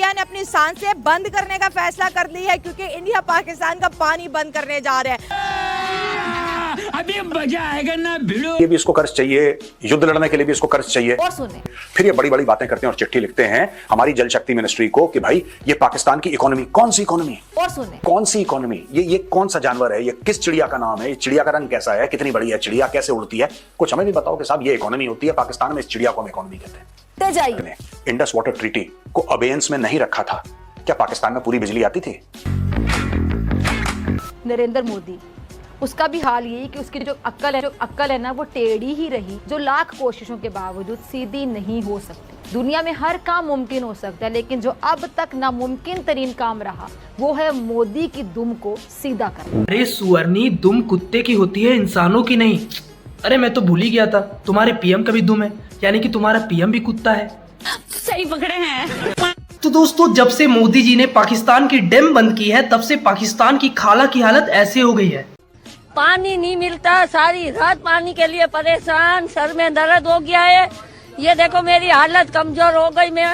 India ने अपनी सांसें बंद करने का फैसला कर लिया है, क्योंकि इंडिया पाकिस्तान का पानी बंद करने जा रहा है। अभी मजा आएगा ना भिड़ो। ये भी इसको कर्ज चाहिए, युद्ध लड़ने के लिए भी इसको कर्ज चाहिए। और सुने, फिर ये बड़ी बड़ी बातें करते हैं और चिट्ठी लिखते हैं हमारी जल शक्ति मिनिस्ट्री को कि भाई ये पाकिस्तान की इकोनॉमी, कौन सी इकोनॉमी, और सुने, कौन सी इकोनॉमी, ये कौन सा जानवर है, ये किस चिड़िया का नाम है, ये चिड़िया का रंग कैसा है, कितनी बड़ी है चिड़िया, कैसे उड़ती है, कुछ हमें भी बताओ कि साहब ये इकोनॉमी होती है पाकिस्तान में, इस चिड़िया को हम इकोनॉमी कहते हैं। जाइए, इंडस वाटर ट्रीटी को अबेयंस में नहीं रखा था, क्या पाकिस्तान में पूरी बिजली आती थी? नरेंद्र मोदी, उसका भी हाल यही कि उसकी जो अक्ल है ना, वो टेढ़ी ही रही, जो लाख कोशिशों के बावजूद सीधी नहीं हो सकती। दुनिया में हर काम मुमकिन हो सकता है, लेकिन जो अब तक नामुमकिन तरीन काम रहा वो है मोदी की दुम को सीधा करना। अरे सुअरनी, दुम कुत्ते की होती है, इंसानों की नहीं। अरे मैं तो भूल ही गया था, तुम्हारे पीएम का भी दुम है, यानी कि तुम्हारा पीएम भी कुत्ता है। सही पकड़े हैं। तो दोस्तों, जब से मोदी जी ने पाकिस्तान की डैम बंद की है, तब से पाकिस्तान की खाला की हालत ऐसे हो गई है। पानी नहीं मिलता, सारी रात पानी के लिए परेशान, सर में दर्द हो गया है। ये देखो मेरी हालत कमजोर हो गई, मैं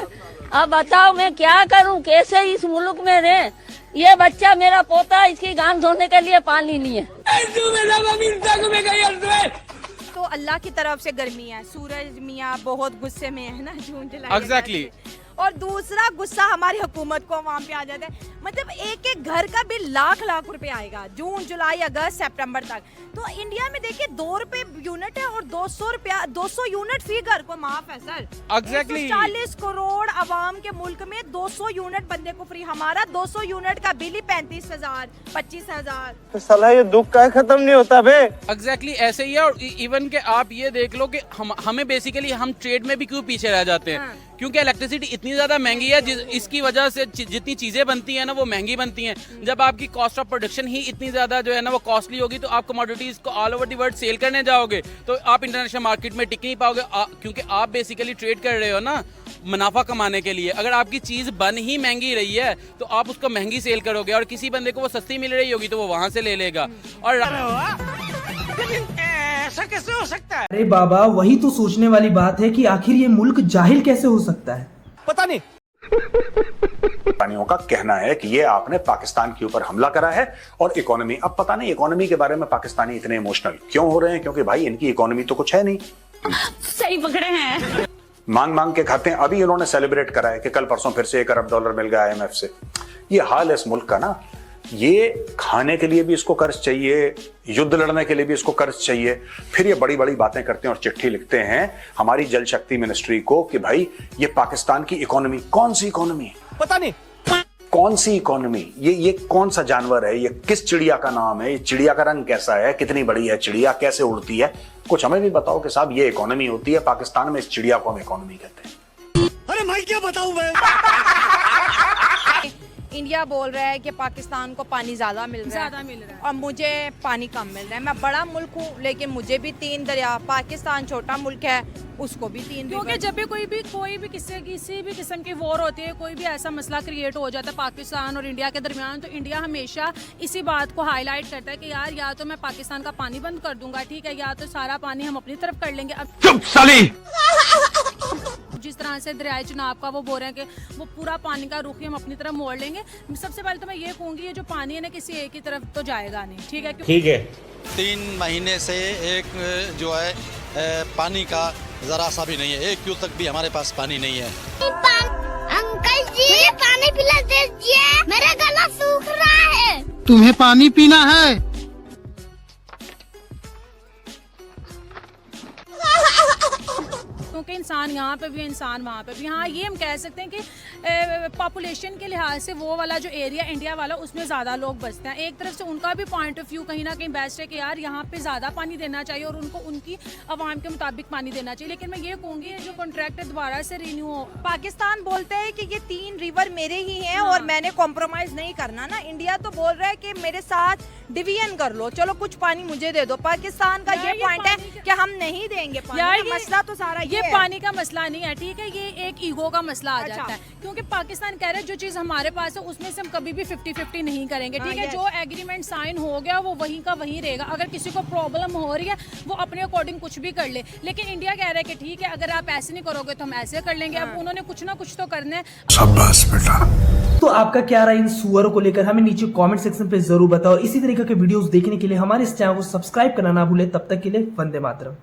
अब बताओ मैं क्या करूं, कैसे इस मुल्क में रहे। ये बच्चा मेरा पोता, इसकी गान धोने के लिए पानी नहीं है। तो अल्लाह की तरफ से गर्मी है, सूरज मियाँ बहुत गुस्से में है ना, जून जुलाई। एग्जैक्टली। और दूसरा गुस्सा हमारी हुकूमत को वहाँ पे आ जाता है, मतलब एक एक घर का बिल लाख लाख रुपए आएगा जून जुलाई अगस्त सितंबर तक। तो इंडिया में देखिए 2 रुपए यूनिट है और 200 यूनिट फी घर को माफ है सर। एग्जैक्टली। 40 करोड़ आवाम के मुल्क में 200 यूनिट बंदे को फ्री, हमारा 200 यूनिट का बिल ही 35,000 25,000। तो साला ये दुख का खत्म नहीं होता बे। एग्जैक्टली ऐसे ही है। और इवन के आप ये देख लो कि हमें बेसिकली हम ट्रेड में भी क्यों पीछे रह जाते हैं, हाँ। क्योंकि इलेक्ट्रिसिटी इतनी ज्यादा महंगी है, इसकी वजह से जितनी चीजें बनती हैं ना वो महंगी बनती हैं। जब आपकी कॉस्ट ऑफ प्रोडक्शन ही इतनी ज्यादा जो है ना वो कॉस्टली होगी, तो आप कमोडिटीज को all over the world sell करने जाओगे तो आप इंटरनेशनल मार्केट में टिक नहीं पाओगे, क्योंकि आप बेसिकली ट्रेड कर रहे हो ना मुनाफा कमाने के लिए। अगर आपकी चीज बन ही महंगी रही है तो आप उसको महंगी सेल करोगे, और किसी बंदे को वो सस्ती मिल रही होगी तो वो वहां से ले लेगा। और ऐसा कैसे हो सकता है? अरे बाबा, वही तो सोचने वाली बात है कि आखिर ये मुल्क जाहिल कैसे हो सकता है। पता नहीं। पाकिस्तानियों का कहना है कि ये आपने पाकिस्तान के ऊपर हमला करा है और इकोनॉमी, अब पता नहीं इकोनॉमी के बारे में पाकिस्तानी इतने इमोशनल क्यों हो रहे हैं, क्योंकि भाई इनकी इकोनॉमी तो कुछ है नहीं। सही पकड़े हैं। मांग मांग के खाते हैं। अभी इन्होंने सेलिब्रेट करा है कि कल परसों फिर से $1 अरब मिल गया IMF से। ये हाल है इस मुल्क का ना, ये खाने के लिए भी इसको कर्ज चाहिए, युद्ध लड़ने के लिए भी इसको कर्ज चाहिए। फिर ये बड़ी बड़ी बातें करते हैं और चिट्ठी लिखते हैं हमारी जल शक्ति मिनिस्ट्री को कि भाई ये पाकिस्तान की इकोनॉमी, कौन सी इकोनॉमी, पता नहीं कौन सी इकोनॉमी, ये कौन सा जानवर है, ये किस चिड़िया का नाम है, ये चिड़िया का रंग कैसा है, कितनी बड़ी है चिड़िया, कैसे उड़ती है, कुछ हमें भी बताओ कि साहब ये इकोनॉमी होती है पाकिस्तान में, इस चिड़िया को हम इकोनॉमी कहते हैं। अरे मैं क्या बताऊं मैं। इंडिया बोल रहा है कि पाकिस्तान को पानी ज्यादा मिल रहा है और मुझे पानी कम मिल रहा है। मैं बड़ा मुल्क हूँ लेकिन मुझे भी 3 दरिया, पाकिस्तान छोटा मुल्क है उसको भी 3। क्योंकि जब भी कोई भी किसी भी किस्म की वॉर होती है, कोई भी ऐसा मसला क्रिएट हो जाता है पाकिस्तान और इंडिया के दरमियान, तो इंडिया हमेशा इसी बात को हाईलाइट करता है कि यार या तो मैं पाकिस्तान का पानी बंद कर दूंगा, ठीक है, या तो सारा पानी हम अपनी तरफ कर लेंगे। अब चुप साली। जिस तरह से दरियाए चनाब का वो बोल रहे हैं कि वो पूरा पानी का रुख ही हम अपनी तरफ मोड़ लेंगे। सबसे पहले तो मैं ये कहूँगी ये जो पानी है ना किसी एक ही तरफ तो जाएगा नहीं, ठीक है। ठीक है। 3 महीने से एक जो है पानी का जरा सा भी नहीं है, 1 क्यू तक भी हमारे पास पानी नहीं है। अंकल जी मुझे पानी पिला दीजिए, मेरा गला सूख रहा है। तुम्हें पानी पीना है? क्योंकि इंसान यहाँ पे भी है, इंसान वहाँ पे भी। हाँ, ये हम कह सकते हैं कि पॉपुलेशन के लिहाज से वो वाला जो एरिया इंडिया वाला उसमें ज़्यादा लोग बसते हैं। एक तरफ से उनका भी पॉइंट ऑफ व्यू कहीं ना कहीं बेस्ट है कि यार यहाँ पे ज़्यादा पानी देना चाहिए और उनको उनकी आवाम के मुताबिक पानी देना चाहिए। लेकिन मैं ये कहूँगी जो कॉन्ट्रैक्ट दोबारा से रिन्यू हो, पाकिस्तान बोलते हैं कि ये 3 रिवर मेरे ही हैं और मैंने कॉम्प्रोमाइज नहीं करना ना। इंडिया तो बोल रहा है कि मेरे साथ डिवीजन कर लो, चलो कुछ पानी मुझे दे दो। पाकिस्तान का ये पॉइंट है कि हम नहीं देंगे पानी। यार का मसला तो सारा ये है। पानी का मसला नहीं है, ठीक है, ये एक ईगो का मसला आ जाता है, क्योंकि पाकिस्तान कह रहा है जो चीज हमारे पास है उसमें से हम कभी भी 50-50 नहीं करेंगे, ठीक है। जो एग्रीमेंट साइन हो गया वो वहीं का वहीं रहेगा। अगर किसी को प्रॉब्लम हो रही है वो अपने अकॉर्डिंग कुछ भी कर ले, लेकिन इंडिया कह रहा है कि ठीक है अगर आप ऐसे नहीं करोगे तो हम ऐसे कर लेंगे। अब उन्होंने कुछ ना कुछ तो करना है। शाबाश बेटा। तो आपका क्या राय इन सुअरों को लेकर हमें नीचे कमेंट सेक्शन पे जरूर बताओ। इसी तरीके के वीडियोस देखने के लिए हमारे इस चैनल को सब्सक्राइब करना ना भूले। तब तक के लिए वंदे मातरम।